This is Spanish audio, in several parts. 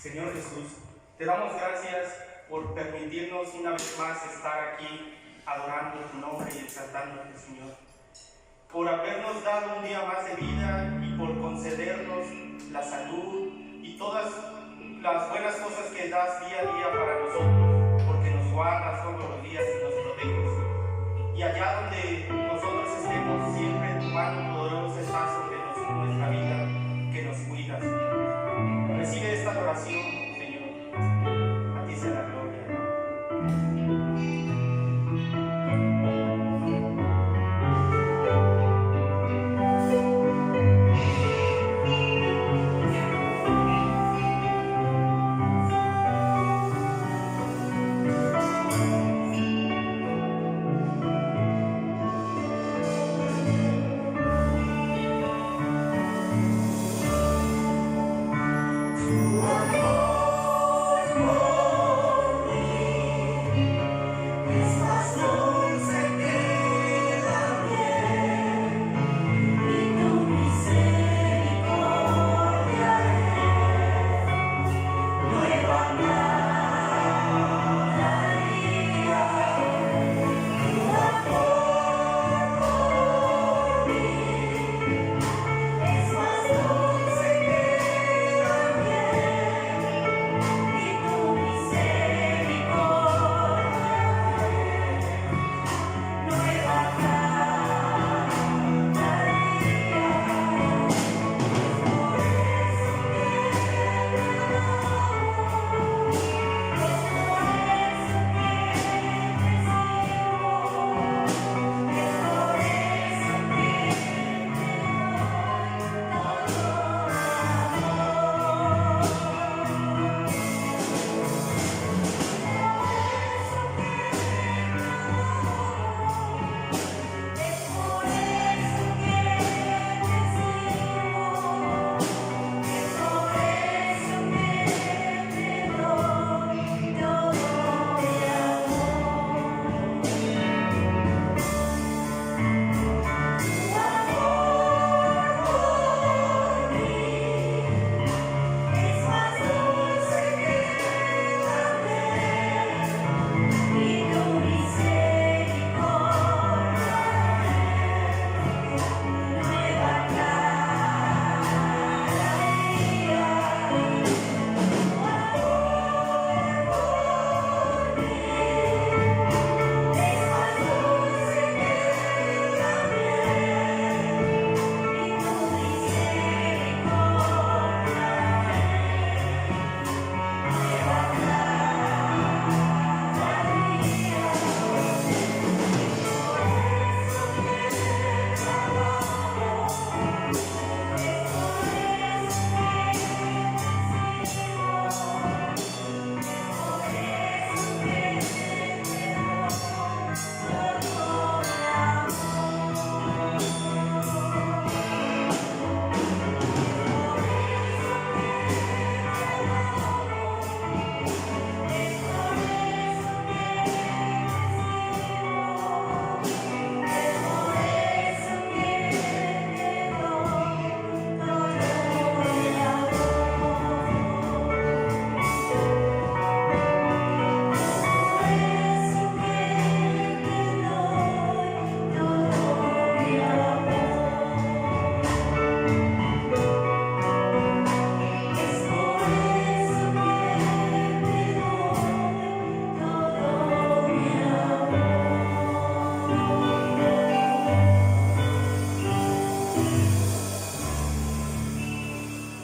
Señor Jesús, te damos gracias por permitirnos una vez más estar aquí adorando tu nombre y exaltándote, Señor. Por habernos dado un día más de vida y por concedernos la salud y todas las buenas cosas que das día a día para nosotros, porque nos guardas todos los días y nos proteges. Y allá donde nosotros estemos, siempre tu mano poderosa está sobre nuestra vida, que nos cuida, Señor. Recibe esta adoración, Señor. A ti sea la gloria.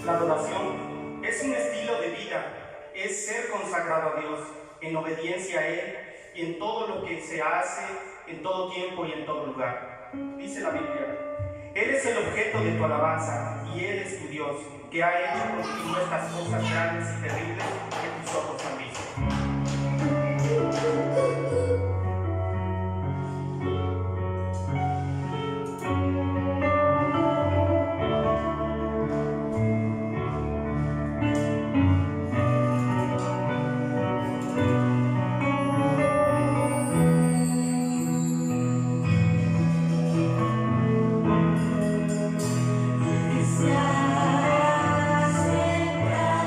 La adoración es un estilo de vida, es ser consagrado a Dios en obediencia a Él y en todo lo que se hace, en todo tiempo y en todo lugar. Dice la Biblia: Él es el objeto de tu alabanza y Él es tu Dios, que ha hecho contigo estas cosas grandes y terribles que tus ojos han visto. Se ha sembrado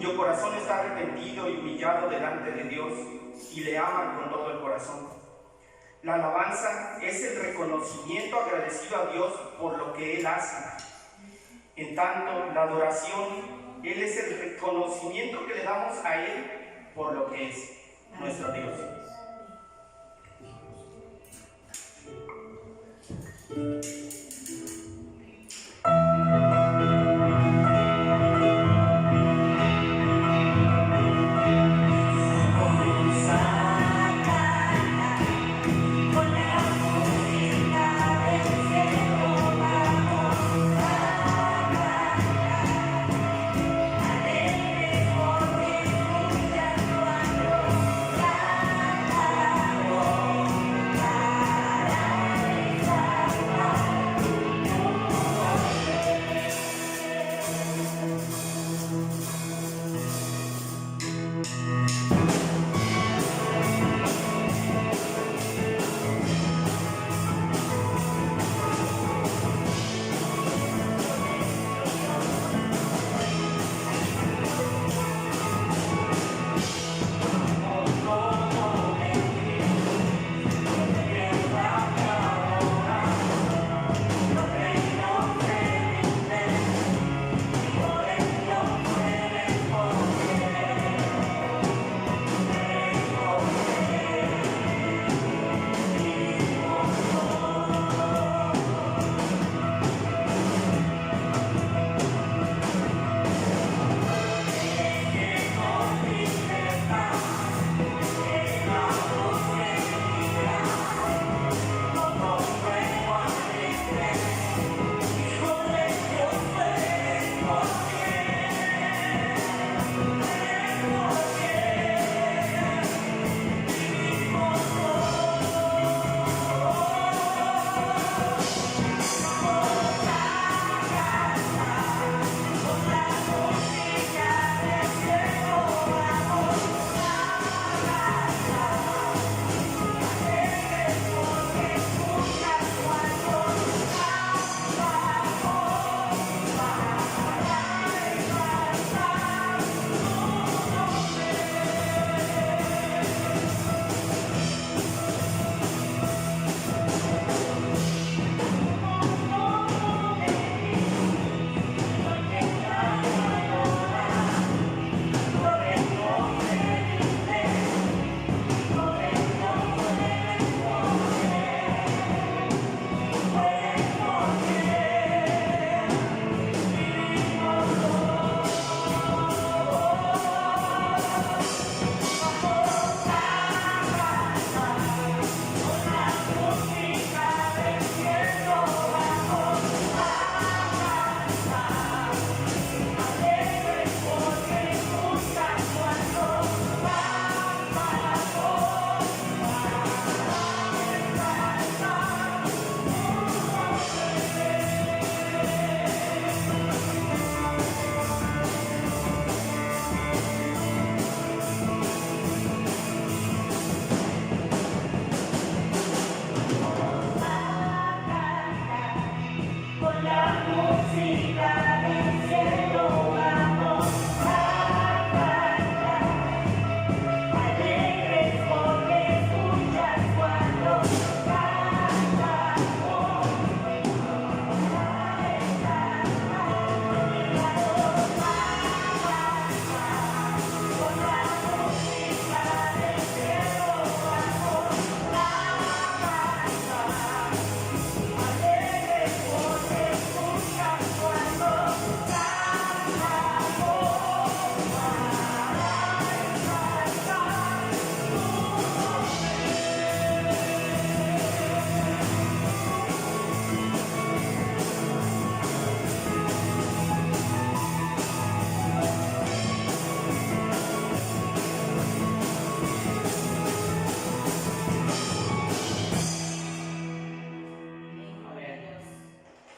cuyo corazón está arrepentido y humillado delante de Dios y le ama con todo el corazón. La alabanza es el reconocimiento agradecido a Dios por lo que Él hace. En tanto, la adoración, Él es el reconocimiento que le damos a Él por lo que es nuestro Dios.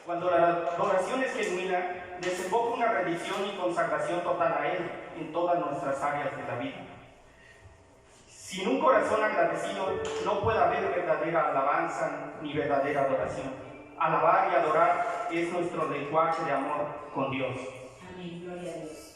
Cuando la adoración es genuina, desemboca una rendición y consagración total a Él en todas nuestras áreas de la vida. Sin un corazón agradecido no puede haber verdadera alabanza ni verdadera adoración. Alabar y adorar es nuestro lenguaje de amor con Dios. Amén, gloria a Dios.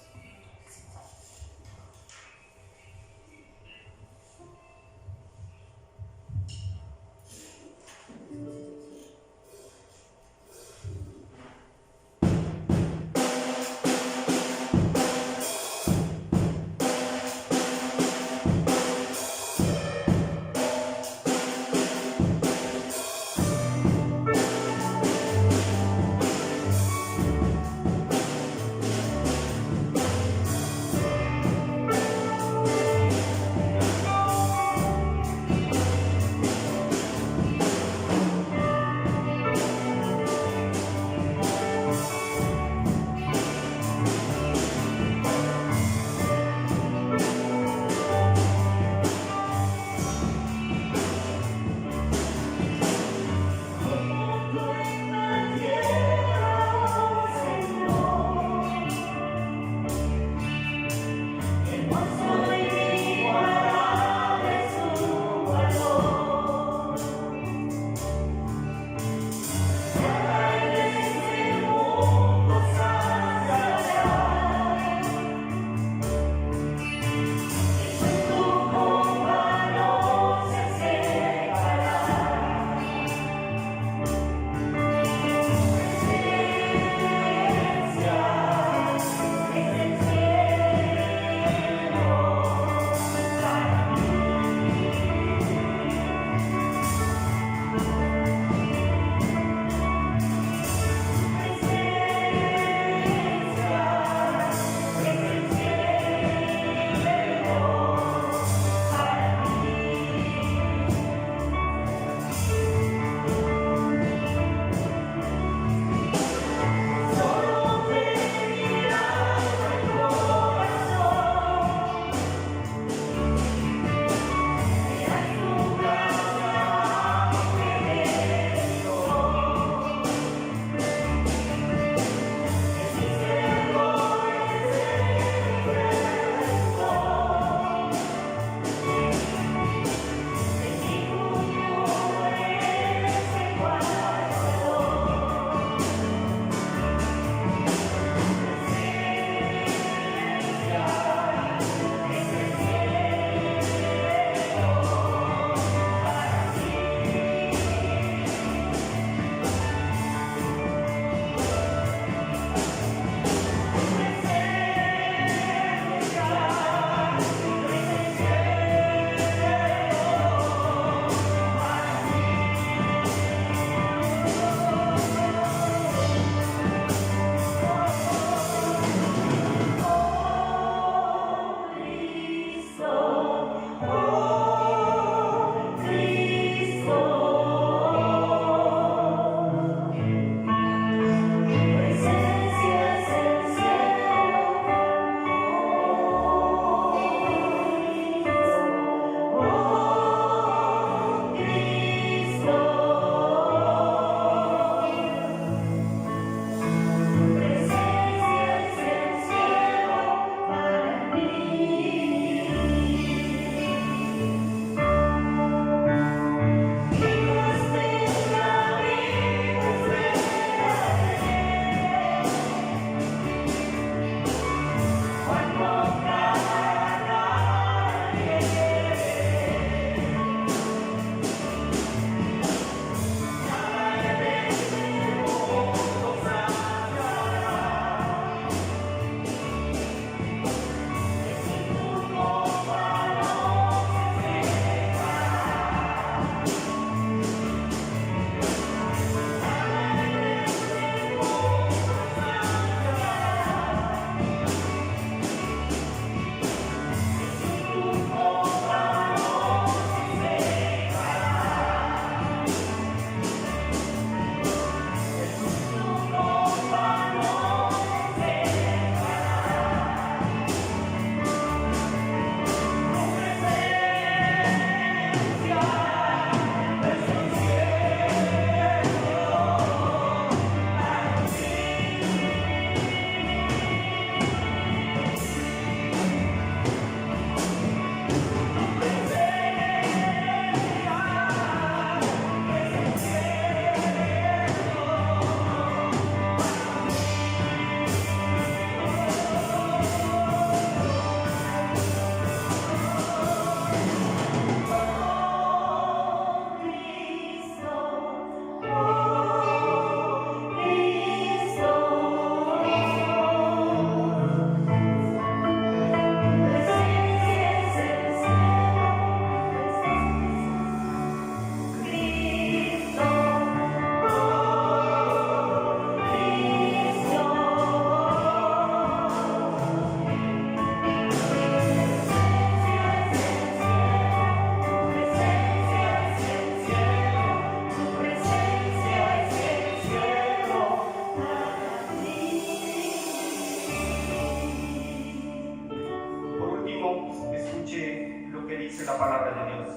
dice la palabra de Dios.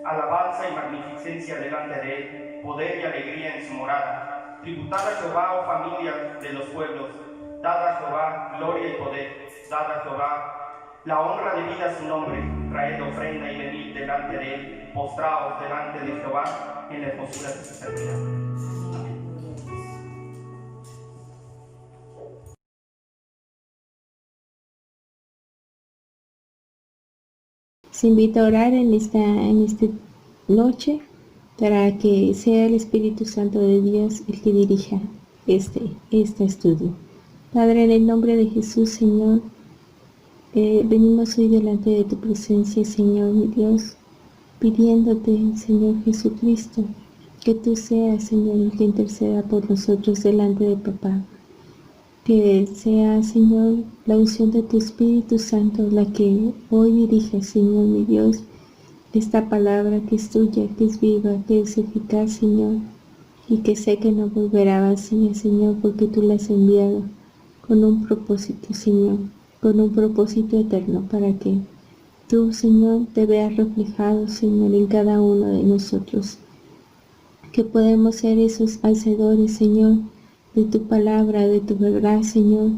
Alabanza y magnificencia delante de él, poder y alegría en su morada. Tributad a Jehová, oh familia de los pueblos, dad a Jehová gloria y poder, dad a Jehová la honra debida a su nombre, traed ofrenda y venid delante de él, postraos delante de Jehová en la hermosura de su santidad. Se invita a orar en esta noche para que sea el Espíritu Santo de Dios el que dirija este estudio. Padre, en el nombre de Jesús, Señor, venimos hoy delante de tu presencia, Señor, mi Dios, pidiéndote, Señor Jesucristo, que tú seas, Señor, el que interceda por nosotros delante de Papá. Que sea, Señor, la unción de tu Espíritu Santo la que hoy dirija, Señor, mi Dios, esta palabra que es tuya, que es viva, que es eficaz, Señor, y que sé que no volverá vacía, Señor, porque tú la has enviado con un propósito, Señor, con un propósito eterno, para que tú, Señor, te veas reflejado, Señor, en cada uno de nosotros. Que podemos ser esos hacedores, Señor, de tu palabra, de tu verdad, Señor,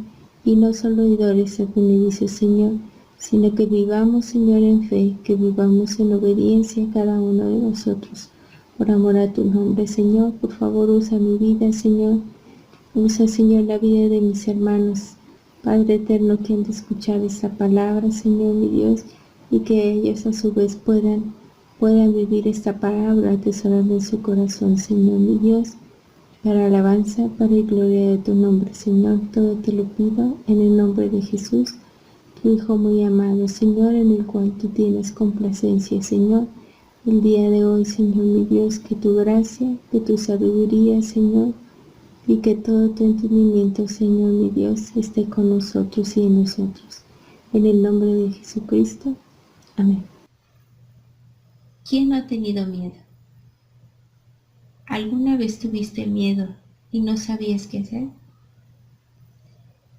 y no solo oidores, según le dice, Señor, sino que vivamos, Señor, en fe, que vivamos en obediencia cada uno de nosotros. Por amor a tu nombre, Señor, por favor, usa mi vida, Señor. Usa, Señor, la vida de mis hermanos, Padre eterno, que han de escuchar esta palabra, Señor, mi Dios, y que ellos a su vez puedan vivir esta palabra, atesorando en su corazón, Señor, mi Dios, para alabanza, para y gloria de tu nombre, Señor. Todo te lo pido en el nombre de Jesús, tu Hijo muy amado, Señor, en el cual tú tienes complacencia, Señor. El día de hoy, Señor, mi Dios, que tu gracia, que tu sabiduría, Señor, y que todo tu entendimiento, Señor, mi Dios, esté con nosotros y en nosotros. En el nombre de Jesucristo. Amén. ¿Quién no ha tenido miedo? ¿Alguna vez tuviste miedo y no sabías qué hacer?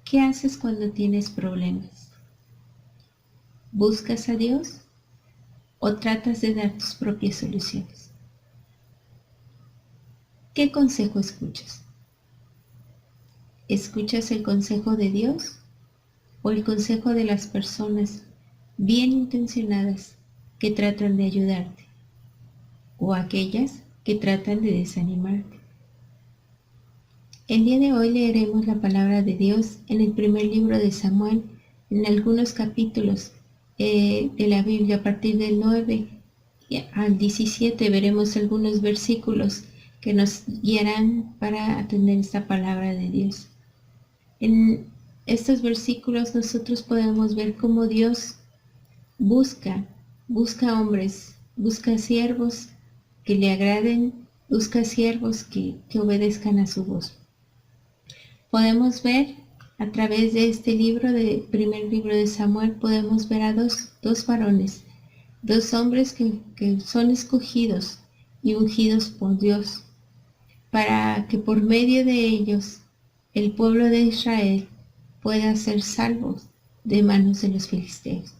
¿Qué haces cuando tienes problemas? ¿Buscas a Dios o tratas de dar tus propias soluciones? ¿Qué consejo escuchas? ¿Escuchas el consejo de Dios o el consejo de las personas bien intencionadas que tratan de ayudarte, o aquellas que tratan de desanimarte? El día de hoy leeremos la palabra de Dios en el primer libro de Samuel, en algunos capítulos de la Biblia. A partir del 9 al 17 veremos algunos versículos que nos guiarán para atender esta palabra de Dios. En estos versículos nosotros podemos ver cómo Dios busca hombres, busca siervos que le agraden, busca siervos que obedezcan a su voz. Podemos ver a través de este libro, del primer libro de Samuel, podemos ver a dos varones, dos hombres que son escogidos y ungidos por Dios, para que por medio de ellos el pueblo de Israel pueda ser salvo de manos de los filisteos.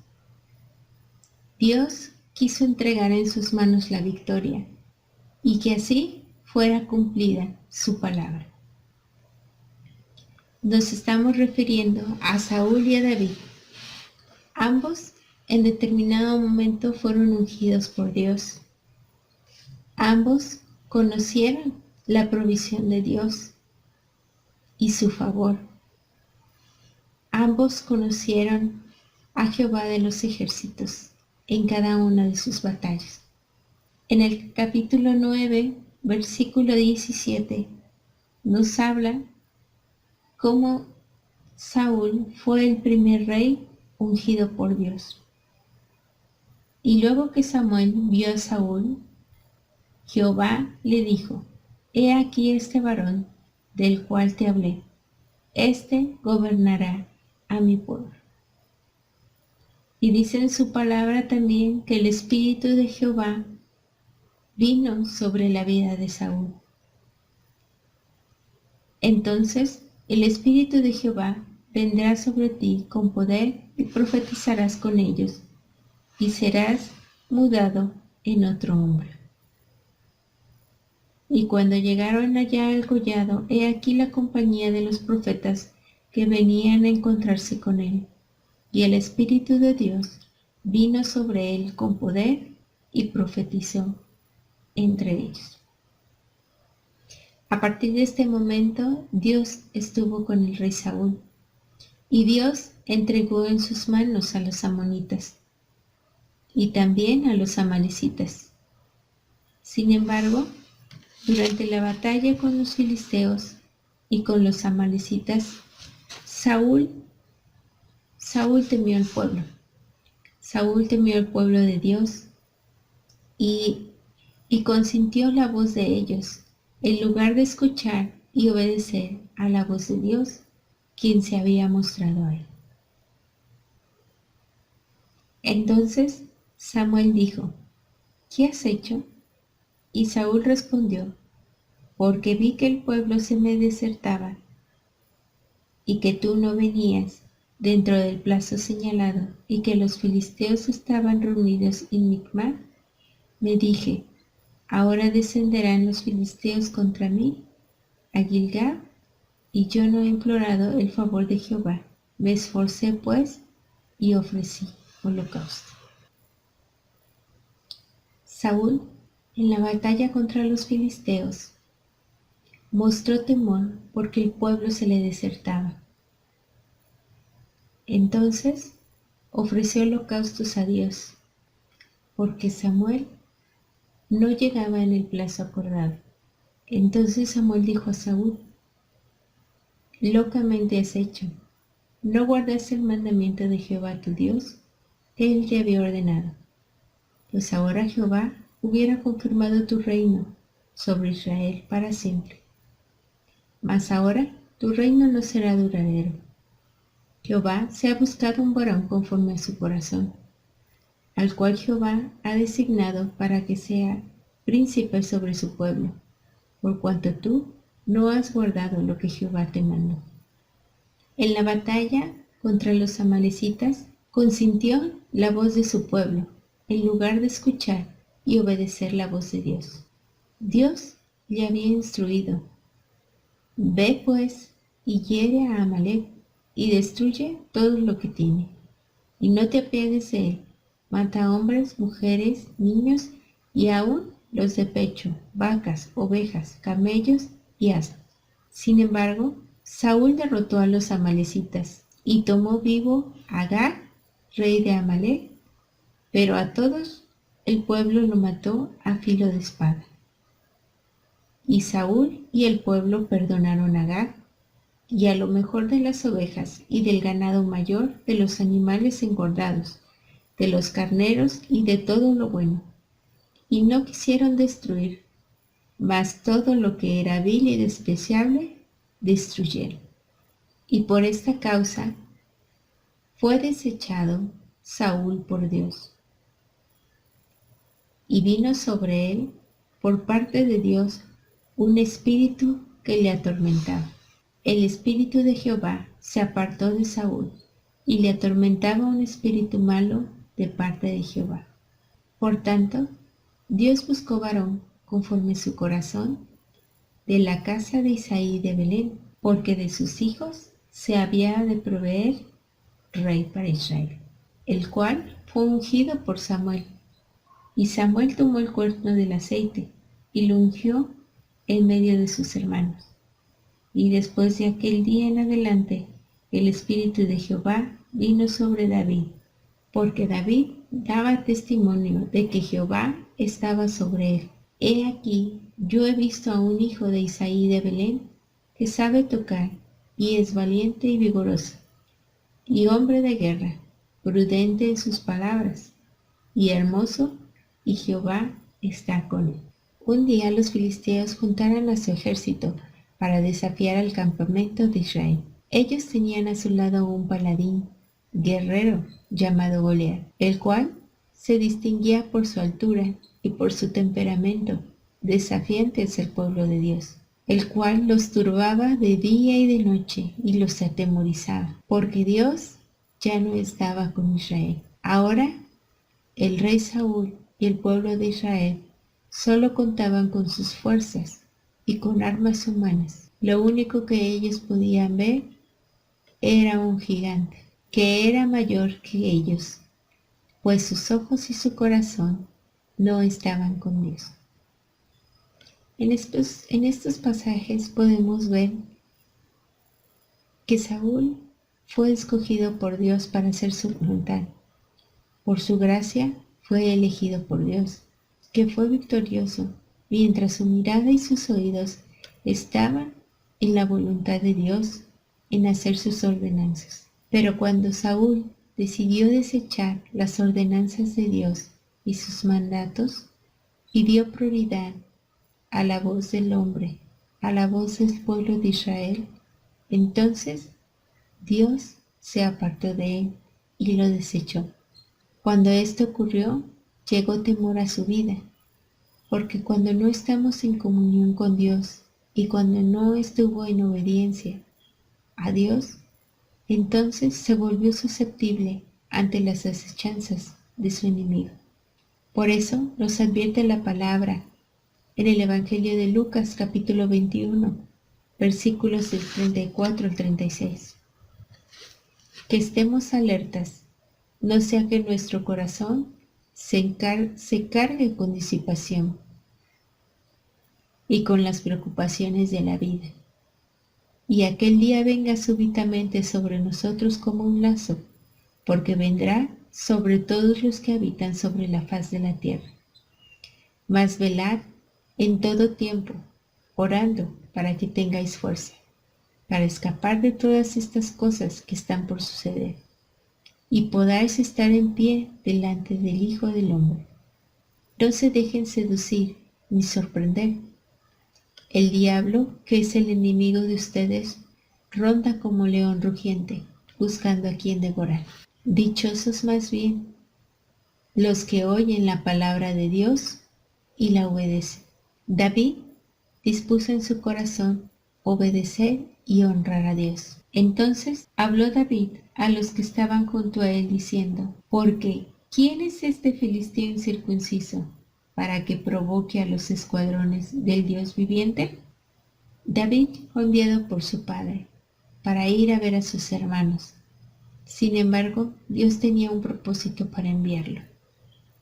Dios quiso entregar en sus manos la victoria y que así fuera cumplida su palabra. Nos estamos refiriendo a Saúl y a David. Ambos en determinado momento fueron ungidos por Dios. Ambos conocieron la provisión de Dios y su favor. Ambos conocieron a Jehová de los ejércitos en cada una de sus batallas. En el capítulo 9, versículo 17, nos habla cómo Saúl fue el primer rey ungido por Dios. Y luego que Samuel vio a Saúl, Jehová le dijo: He aquí este varón del cual te hablé, este gobernará a mi pueblo. Y dice en su palabra también que el Espíritu de Jehová vino sobre la vida de Saúl. Entonces el Espíritu de Jehová vendrá sobre ti con poder y profetizarás con ellos, y serás mudado en otro hombre. Y cuando llegaron allá al collado, he aquí la compañía de los profetas que venían a encontrarse con él, y el Espíritu de Dios vino sobre él con poder y profetizó entre ellos. A partir de este momento, Dios estuvo con el rey Saúl, y Dios entregó en sus manos a los amonitas y también a los amalecitas. Sin embargo, durante la batalla con los filisteos y con los amalecitas, Saúl temió al pueblo. Saúl temió al pueblo de Dios y consintió la voz de ellos, en lugar de escuchar y obedecer a la voz de Dios, quien se había mostrado a él. Entonces Samuel dijo: ¿qué has hecho? Y Saúl respondió: porque vi que el pueblo se me desertaba y que tú no venías dentro del plazo señalado y que los filisteos estaban reunidos en Micmac, me dije: ahora descenderán los filisteos contra mí a Gilgal, y yo no he implorado el favor de Jehová. Me esforcé pues y ofrecí holocausto. Saúl, en la batalla contra los filisteos, mostró temor porque el pueblo se le desertaba. Entonces ofreció holocaustos a Dios, porque Samuel no llegaba en el plazo acordado. Entonces Samuel dijo a Saúl: locamente has hecho, no guardaste el mandamiento de Jehová tu Dios, que él te había ordenado. Pues ahora Jehová hubiera confirmado tu reino sobre Israel para siempre. Mas ahora tu reino no será duradero. Jehová se ha buscado un varón conforme a su corazón, al cual Jehová ha designado para que sea príncipe sobre su pueblo, por cuanto tú no has guardado lo que Jehová te mandó. En la batalla contra los amalecitas, consintió la voz de su pueblo, en lugar de escuchar y obedecer la voz de Dios. Dios le había instruido: ve pues y hiere a Amalec y destruye todo lo que tiene, y no te apiades de él. Mata a hombres, mujeres, niños y aún los de pecho, vacas, ovejas, camellos y asnos. Sin embargo, Saúl derrotó a los amalecitas y tomó vivo a Agag, rey de Amalec, pero a todos el pueblo lo mató a filo de espada. Y Saúl y el pueblo perdonaron a Agag y a lo mejor de las ovejas y del ganado mayor, de los animales engordados, de los carneros y de todo lo bueno. Y no quisieron destruir, mas todo lo que era vil y despreciable destruyeron. Y por esta causa fue desechado Saúl por Dios. Y vino sobre él por parte de Dios un espíritu que le atormentaba. El espíritu de Jehová se apartó de Saúl, y le atormentaba un espíritu malo de parte de Jehová. Por tanto, Dios buscó varón conforme su corazón de la casa de Isaí de Belén, porque de sus hijos se había de proveer rey para Israel, el cual fue ungido por Samuel. Y Samuel tomó el cuerno del aceite y lo ungió en medio de sus hermanos. Y después de aquel día en adelante, el Espíritu de Jehová vino sobre David, porque David daba testimonio de que Jehová estaba sobre él. He aquí, yo he visto a un hijo de Isaí de Belén, que sabe tocar, y es valiente y vigoroso, y hombre de guerra, prudente en sus palabras, y hermoso, y Jehová está con él. Un día los filisteos juntaron a su ejército para desafiar al campamento de Israel. Ellos tenían a su lado un paladín, guerrero, llamado Goliat, el cual se distinguía por su altura y por su temperamento, desafiante hacia el pueblo de Dios, el cual los turbaba de día y de noche y los atemorizaba, porque Dios ya no estaba con Israel. Ahora el rey Saúl y el pueblo de Israel solo contaban con sus fuerzas y con armas humanas. Lo único que ellos podían ver era un gigante, que era mayor que ellos, pues sus ojos y su corazón no estaban con Dios. En estos pasajes podemos ver que Saúl fue escogido por Dios para hacer su voluntad. Por su gracia fue elegido por Dios, que fue victorioso, mientras su mirada y sus oídos estaban en la voluntad de Dios, en hacer sus ordenanzas. Pero cuando Saúl decidió desechar las ordenanzas de Dios y sus mandatos, y dio prioridad a la voz del hombre, a la voz del pueblo de Israel, entonces Dios se apartó de él y lo desechó. Cuando esto ocurrió, llegó temor a su vida, porque cuando no estamos en comunión con Dios y cuando no estuvo en obediencia a Dios, entonces se volvió susceptible ante las asechanzas de su enemigo. Por eso nos advierte la palabra en el Evangelio de Lucas capítulo 21, versículos del 34 al 36. Que estemos alertas, no sea que nuestro corazón se cargue con disipación y con las preocupaciones de la vida, y aquel día venga súbitamente sobre nosotros como un lazo, porque vendrá sobre todos los que habitan sobre la faz de la tierra. Mas velad en todo tiempo, orando para que tengáis fuerza, para escapar de todas estas cosas que están por suceder, y podáis estar en pie delante del Hijo del Hombre. No se dejen seducir ni sorprender. El diablo, que es el enemigo de ustedes, ronda como león rugiente, buscando a quien devorar. Dichosos más bien los que oyen la palabra de Dios y la obedecen. David dispuso en su corazón obedecer y honrar a Dios. Entonces habló David a los que estaban junto a él diciendo: porque ¿quién es este filisteo incircunciso para que provoque a los escuadrones del Dios viviente? David fue enviado por su padre para ir a ver a sus hermanos. Sin embargo, Dios tenía un propósito para enviarlo,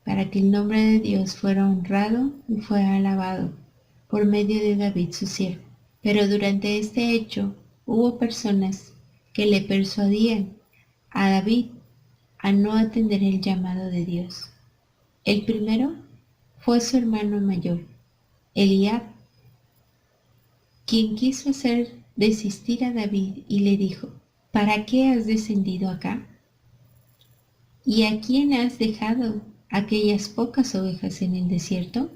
para que el nombre de Dios fuera honrado y fuera alabado por medio de David su siervo. Pero durante este hecho hubo personas que le persuadían a David a no atender el llamado de Dios. El primero fue su hermano mayor, Eliab, quien quiso hacer desistir a David y le dijo: ¿para qué has descendido acá? ¿Y a quién has dejado aquellas pocas ovejas en el desierto?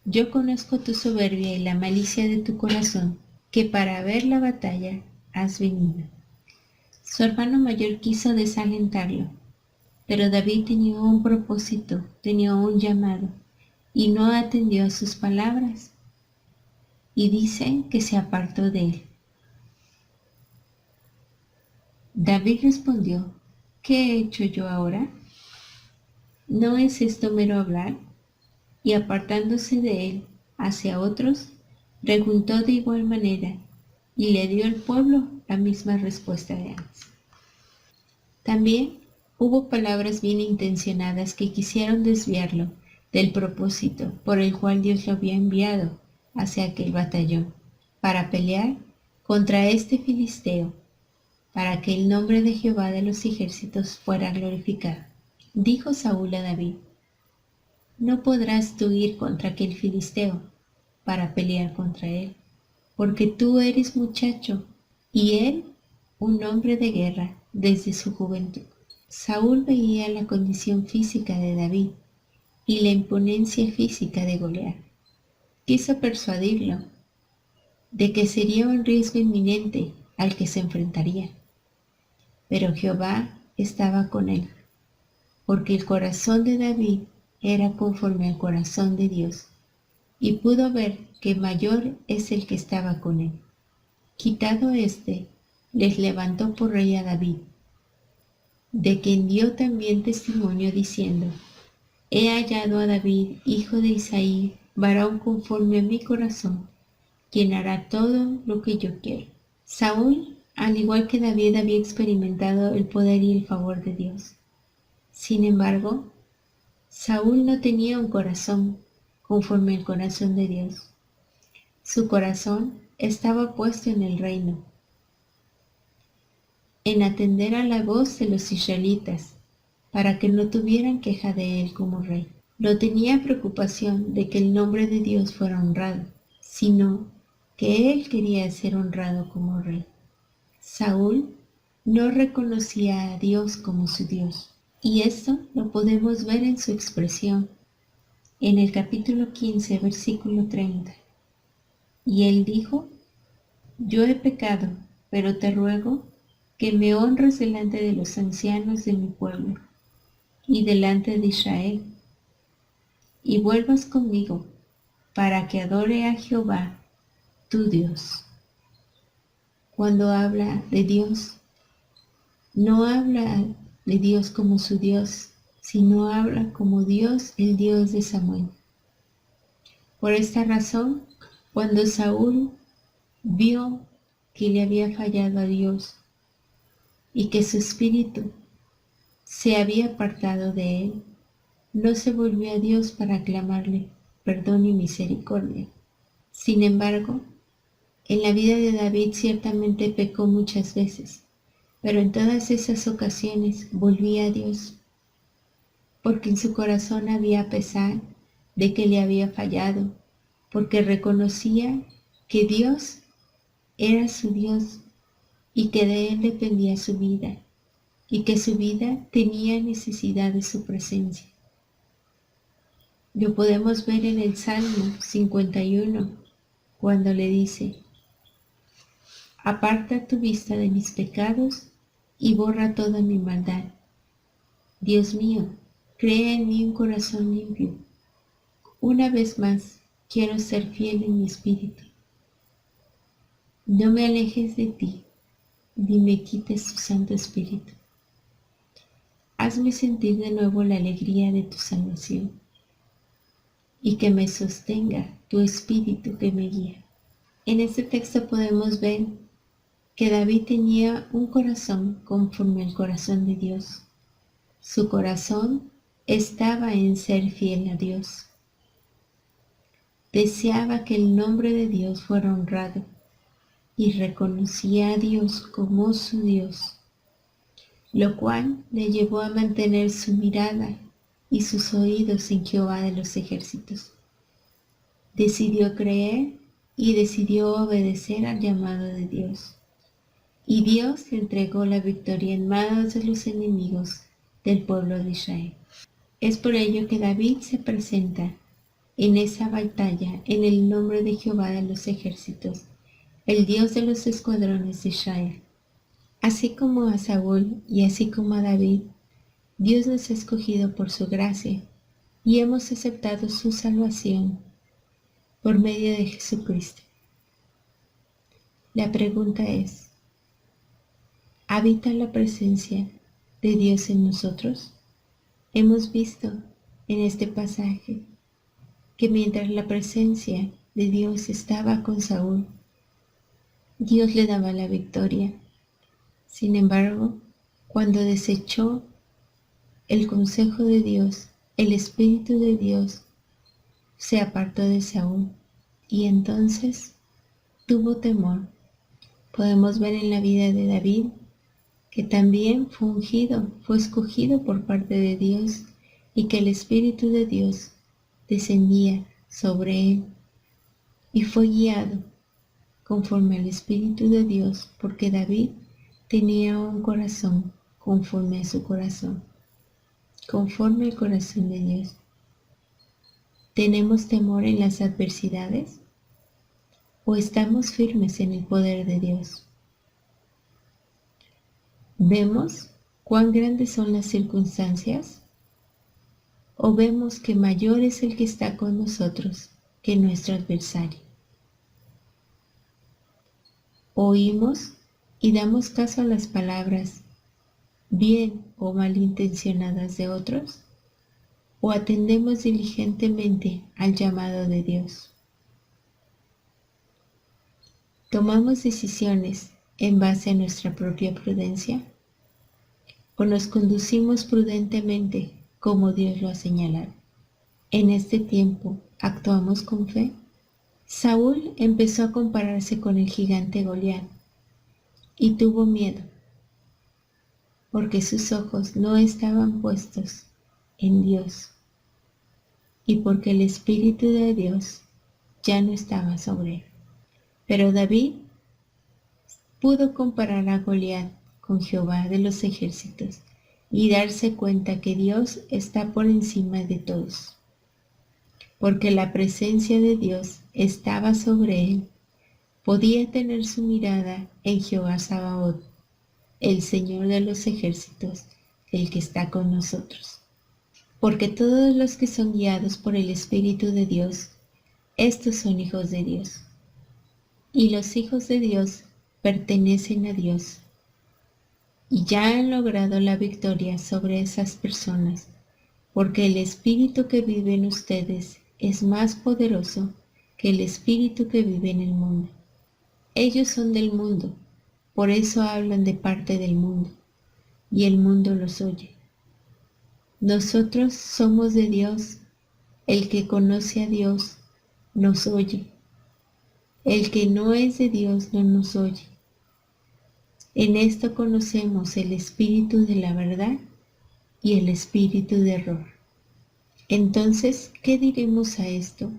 Yo conozco tu soberbia y la malicia de tu corazón, que para ver la batalla has venido. Su hermano mayor quiso desalentarlo, pero David tenía un propósito, tenía un llamado, y no atendió a sus palabras, y dicen que se apartó de él. David respondió: ¿qué he hecho yo ahora? ¿No es esto mero hablar? Y apartándose de él hacia otros, preguntó de igual manera, y le dio el pueblo la misma respuesta de antes. También hubo palabras bien intencionadas que quisieron desviarlo del propósito por el cual Dios lo había enviado hacia aquel batallón, para pelear contra este filisteo, para que el nombre de Jehová de los ejércitos fuera glorificado. Dijo Saúl a David: no podrás tú ir contra aquel filisteo para pelear contra él, porque tú eres muchacho y él un hombre de guerra desde su juventud. Saúl veía la condición física de David y la imponencia física de Goliat. Quiso persuadirlo de que sería un riesgo inminente al que se enfrentaría, pero Jehová estaba con él, porque el corazón de David era conforme al corazón de Dios, y pudo ver que mayor es el que estaba con él. Quitado éste, les levantó por rey a David, de quien dio también testimonio diciendo: He hallado a David, hijo de Isaí, varón conforme a mi corazón, quien hará todo lo que yo quiero. Saúl, al igual que David, había experimentado el poder y el favor de Dios. Sin embargo, Saúl no tenía un corazón conforme al corazón de Dios. Su corazón estaba puesto en el reino, en atender a la voz de los israelitas, para que no tuvieran queja de él como rey. No tenía preocupación de que el nombre de Dios fuera honrado, sino que él quería ser honrado como rey. Saúl no reconocía a Dios como su Dios, y esto lo podemos ver en su expresión en el capítulo 15, versículo 30. Y él dijo: Yo he pecado, pero te ruego que me honres delante de los ancianos de mi pueblo y delante de Israel, y vuelvas conmigo para que adore a Jehová, tu Dios. Cuando habla de Dios, no habla de Dios como su Dios, sino habla como Dios, el Dios de Samuel. Por esta razón, cuando Saúl vio que le había fallado a Dios y que su espíritu se había apartado de él, no se volvió a Dios para clamarle perdón y misericordia. Sin embargo, en la vida de David ciertamente pecó muchas veces, pero en todas esas ocasiones volvía a Dios, porque en su corazón había pesar de que le había fallado, porque reconocía que Dios era su Dios y que de él dependía su vida, y que su vida tenía necesidad de su presencia. Lo podemos ver en el Salmo 51, cuando le dice: Aparta tu vista de mis pecados y borra toda mi maldad. Dios mío, crea en mí un corazón limpio. Una vez más, quiero ser fiel en mi espíritu. No me alejes de ti, ni me quites tu Santo Espíritu. Hazme sentir de nuevo la alegría de tu salvación, y que me sostenga tu Espíritu que me guía. En este texto podemos ver que David tenía un corazón conforme al corazón de Dios. Su corazón estaba en ser fiel a Dios. Deseaba que el nombre de Dios fuera honrado y reconocía a Dios como su Dios, lo cual le llevó a mantener su mirada y sus oídos en Jehová de los ejércitos. Decidió creer y decidió obedecer al llamado de Dios. Y Dios le entregó la victoria en manos de los enemigos del pueblo de Israel. Es por ello que David se presenta en esa batalla en el nombre de Jehová de los ejércitos, el Dios de los escuadrones de Israel. Así como a Saúl y así como a David, Dios nos ha escogido por su gracia y hemos aceptado su salvación por medio de Jesucristo. La pregunta es: ¿habita la presencia de Dios en nosotros? Hemos visto en este pasaje que mientras la presencia de Dios estaba con Saúl, Dios le daba la victoria. Sin embargo, cuando desechó el consejo de Dios, el Espíritu de Dios se apartó de Saúl y entonces tuvo temor. Podemos ver en la vida de David que también fue ungido, fue escogido por parte de Dios y que el Espíritu de Dios descendía sobre él y fue guiado conforme al Espíritu de Dios, porque David tenía un corazón conforme a su corazón, conforme al corazón de Dios. ¿Tenemos temor en las adversidades o estamos firmes en el poder de Dios? ¿Vemos cuán grandes son las circunstancias o vemos que mayor es el que está con nosotros que nuestro adversario? ¿Oímos y damos caso a las palabras bien o malintencionadas de otros? o atendemos diligentemente al llamado de Dios. ¿Tomamos decisiones en base a nuestra propia prudencia? ¿O nos conducimos prudentemente como Dios lo ha señalado? En este tiempo, ¿actuamos con fe? Saúl empezó a compararse con el gigante Goliat y tuvo miedo, porque sus ojos no estaban puestos en Dios y porque el Espíritu de Dios ya no estaba sobre él. Pero David pudo comparar a Goliat con Jehová de los ejércitos y darse cuenta que Dios está por encima de todos. Porque la presencia de Dios estaba sobre él, podía tener su mirada en Jehová Sabaoth, el Señor de los ejércitos, el que está con nosotros. Porque todos los que son guiados por el Espíritu de Dios, estos son hijos de Dios. Y los hijos de Dios pertenecen a Dios, y ya han logrado la victoria sobre esas personas, porque el Espíritu que vive en ustedes es más poderoso que el espíritu que vive en el mundo. Ellos son del mundo, por eso hablan de parte del mundo, y el mundo los oye. Nosotros somos de Dios, el que conoce a Dios nos oye, el que no es de Dios no nos oye. En esto conocemos el espíritu de la verdad y el espíritu de error. Entonces, ¿qué diremos a esto?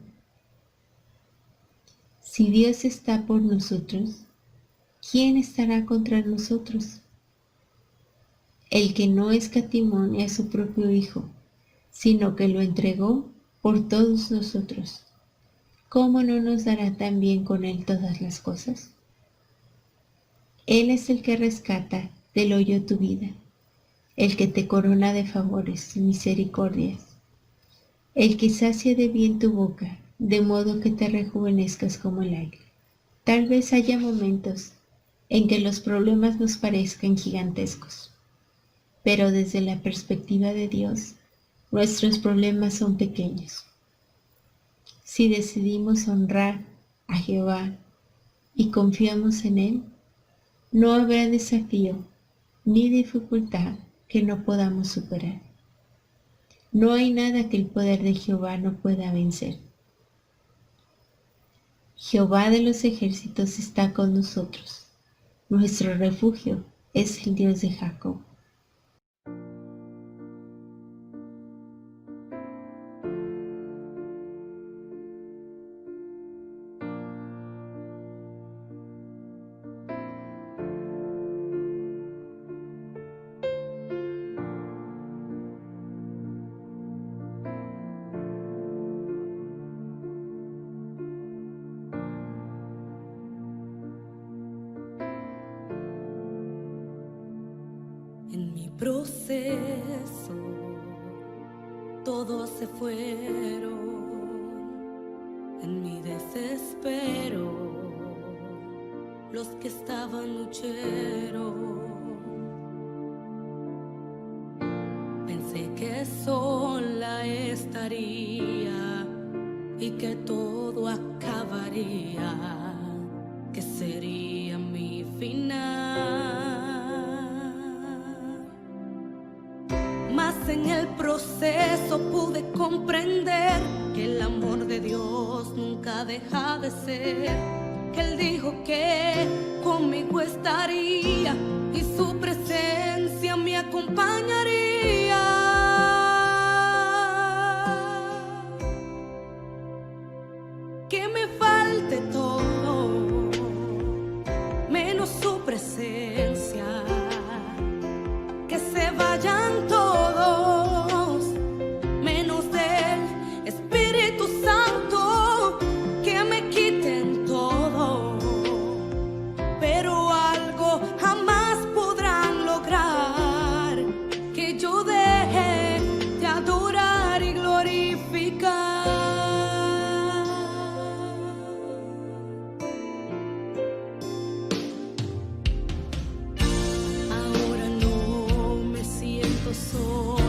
Si Dios está por nosotros, ¿quién estará contra nosotros? El que no escatimó ni a su propio Hijo, sino que lo entregó por todos nosotros, ¿cómo no nos dará también con él todas las cosas? Él es el que rescata del hoyo tu vida, el que te corona de favores y misericordias, el que sacia de bien tu boca, de modo que te rejuvenezcas como el aire. Tal vez haya momentos en que los problemas nos parezcan gigantescos, pero desde la perspectiva de Dios, nuestros problemas son pequeños. Si decidimos honrar a Jehová y confiamos en Él, no habrá desafío ni dificultad que no podamos superar. No hay nada que el poder de Jehová no pueda vencer. Jehová de los ejércitos está con nosotros. Nuestro refugio es el Dios de Jacob. En mi proceso todos se fueron, en mi desespero los que estaban lucheros. Pensé que sola estaría y que todo acabaría, que sería mi final. Mas en el proceso pude comprender que el amor de Dios nunca deja de ser, que Él dijo que conmigo estaría y su presencia me acompañaría. Que me falte todo, menos su presencia, que se vayan todos, menos del Espíritu Santo, que me quiten todo, pero algo jamás podrán lograr, que yo deje de adorar y glorificar. Ahora no me siento sola,